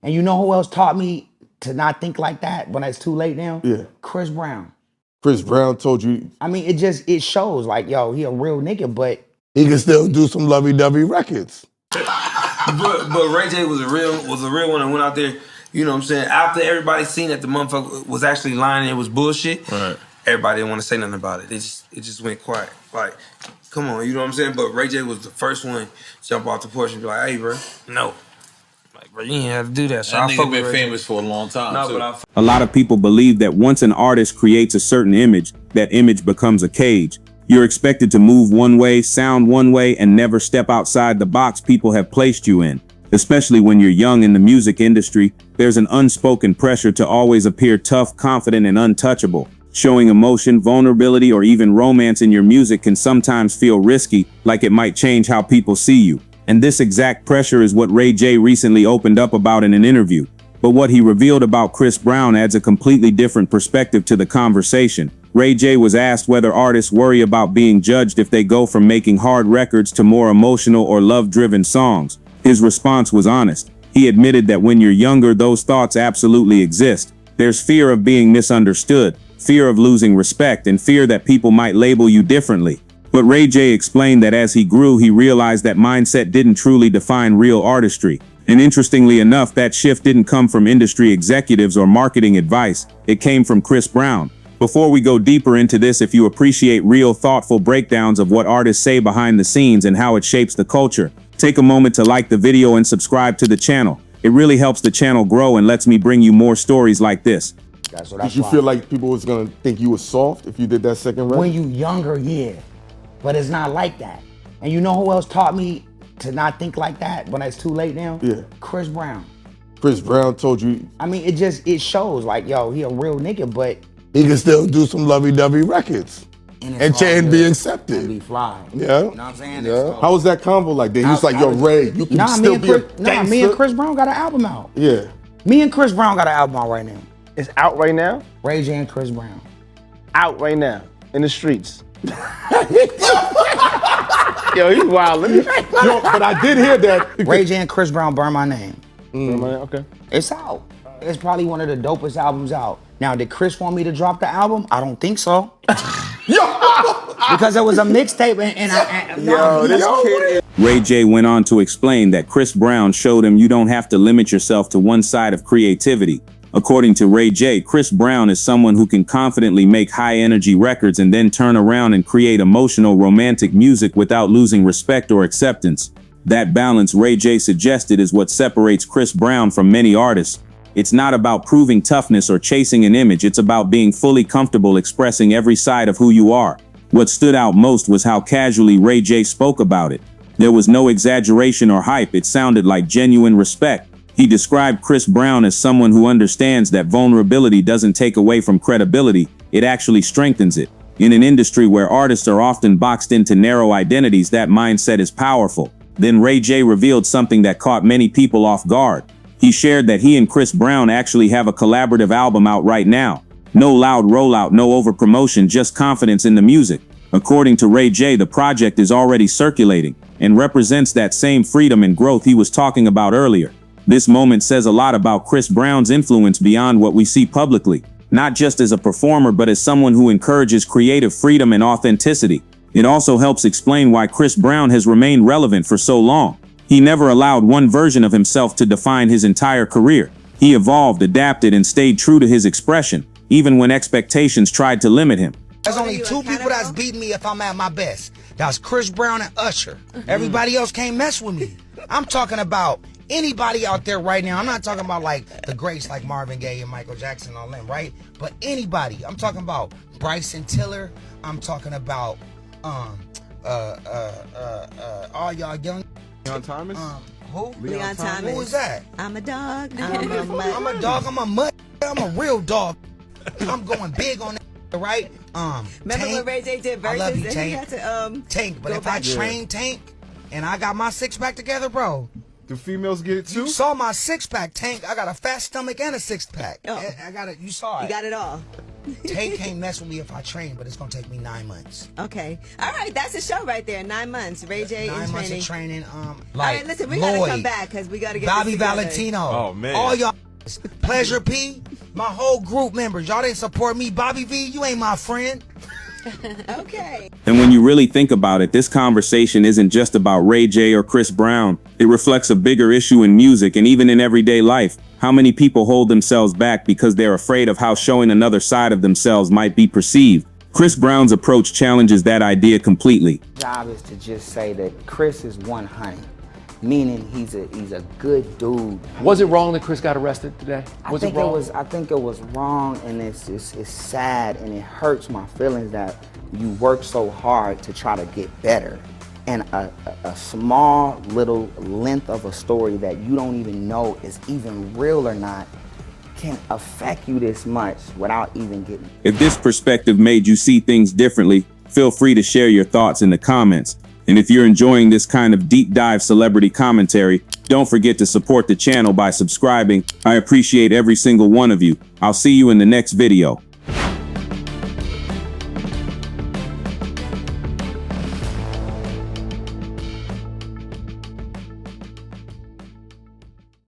And you know who else taught me to not think like that when it's too late now? Yeah. Chris Brown. Chris Brown told you I mean, it shows like, yo, he a real nigga, but he can still do some lovey-dovey records. But Ray J was a real one and went out there. You know what I'm saying? After everybody seen that the motherfucker was actually lying and it was bullshit, Right. everybody didn't want to say nothing about it. It just went quiet. Like, come on, you know what I'm saying? But Ray J was the first one to jump off the porch and be like, "Hey, bro, no." Like, bro, you ain't have to do that. So That I nigga fuck with been Ray J. famous for a long time, No, too. but A lot of people believe that once an artist creates a certain image, that image becomes a cage. You're expected to move one way, sound one way, and never step outside the box people have placed you in. Especially when you're young in the music industry, there's an unspoken pressure to always appear tough, confident, and untouchable. Showing emotion, vulnerability, or even romance in your music can sometimes feel risky, like it might change how people see you. And this exact pressure is what Ray J recently opened up about in an interview. But what he revealed about Chris Brown adds a completely different perspective to the conversation. Ray J was asked whether artists worry about being judged if they go from making hard records to more emotional or love-driven songs. His response was honest. He admitted that when you're younger, those thoughts absolutely exist. There's fear of being misunderstood, fear of losing respect, and fear that people might label you differently. But Ray J explained that as he grew, he realized that mindset didn't truly define real artistry. And interestingly enough, that shift didn't come from industry executives or marketing advice. It came from Chris Brown. Before we go deeper into this, if you appreciate real, thoughtful breakdowns of what artists say behind the scenes and how it shapes the culture, take a moment to like the video and subscribe to the channel. It really helps the channel grow and lets me bring you more stories like this. Did you feel like people was gonna think you was soft if you did that second record? when you younger, yeah. But it's not like that. And you know who else taught me to not think like that when it's too late now? Yeah. Chris Brown. Chris Brown told you I mean, it shows like, yo, he a real nigga, but he can still do some lovey-dovey records it's and all be good accepted. and be fly. Yeah. You know what I'm saying? Yeah. How was that convo like that? He was like, yo, Ray, you can still be a gangster. Me and Chris Brown got an album out. Yeah. Me and Chris Brown got an album out right now. It's out right now? Ray J and Chris Brown. Out right now. In the streets. Yo, he's wild. Yo, but I did hear that. Ray J and Chris Brown, Burn My Name. Okay. It's out. It's probably one of the dopest albums out. Now, did Chris want me to drop the album? I don't think so. Because it was a mixtape Ray J went on to explain that Chris Brown showed him you don't have to limit yourself to one side of creativity. According to Ray J, Chris Brown is someone who can confidently make high-energy records and then turn around and create emotional, romantic music without losing respect or acceptance. That balance, Ray J suggested, is what separates Chris Brown from many artists. It's not about proving toughness or chasing an image, it's about being fully comfortable expressing every side of who you are. What stood out most was how casually Ray J spoke about it. There was no exaggeration or hype, it sounded like genuine respect. He described Chris Brown as someone who understands that vulnerability doesn't take away from credibility, it actually strengthens it. In an industry where artists are often boxed into narrow identities, that mindset is powerful. Then Ray J revealed something that caught many people off guard. He shared that he and Chris Brown actually have a collaborative album out right now. No loud rollout, no over-promotion, just confidence in the music. According to Ray J, the project is already circulating and represents that same freedom and growth he was talking about earlier. This moment says a lot about Chris Brown's influence beyond what we see publicly, not just as a performer but as someone who encourages creative freedom and authenticity. It also helps explain why Chris Brown has remained relevant for so long. He never allowed one version of himself to define his entire career. He evolved, adapted, and stayed true to his expression, even when expectations tried to limit him. There's only two people that's beating me if I'm at my best. That's Chris Brown and Usher. Everybody else can't mess with me. I'm talking about anybody out there right now. I'm not talking about like the greats like Marvin Gaye and Michael Jackson and all them, right? But anybody. I'm talking about Bryson Tiller. I'm talking about all y'all young. Leon Thomas? Who? Leon Thomas. Who is that? I'm a dog. I'm a dog. I'm a mutt. I'm a real dog. I'm going big on that, right? Remember Tank, when Ray J did verses I love you, and Tank. he had to Tank, but if I train Tank and I got my six-pack together, bro. Do females get it too? You saw my six-pack, Tank. I got a fat stomach and a six-pack. Oh. I got it. You saw it. You got it all. Tay can't mess with me if I train, but it's gonna take me 9 months. Okay. All right, that's a show right there. 9 months. Ray J 9 in months training. of training. All Like right, listen, we Lloyd, gotta come back because we gotta get Bobby this together. Valentino. Oh, man. All y'all. Pleasure P, my whole group members. Y'all didn't support me. Bobby V, you ain't my friend. Okay. And when you really think about it, this conversation isn't just about Ray J or Chris Brown. It reflects a bigger issue in music and even in everyday life. How many people hold themselves back because they're afraid of how showing another side of themselves might be perceived? Chris Brown's approach challenges that idea completely. Job is to just say that Chris is 100, meaning he's a good dude. Was it wrong that Chris got arrested today? I think it was wrong, and it's sad, and it hurts my feelings that you work so hard to try to get better, and a small little length of a story that you don't even know is even real or not can affect you this much without even getting. If this perspective made you see things differently, feel free to share your thoughts in the comments. And if you're enjoying this kind of deep dive celebrity commentary, don't forget to support the channel by subscribing. I appreciate every single one of you. I'll see you in the next video.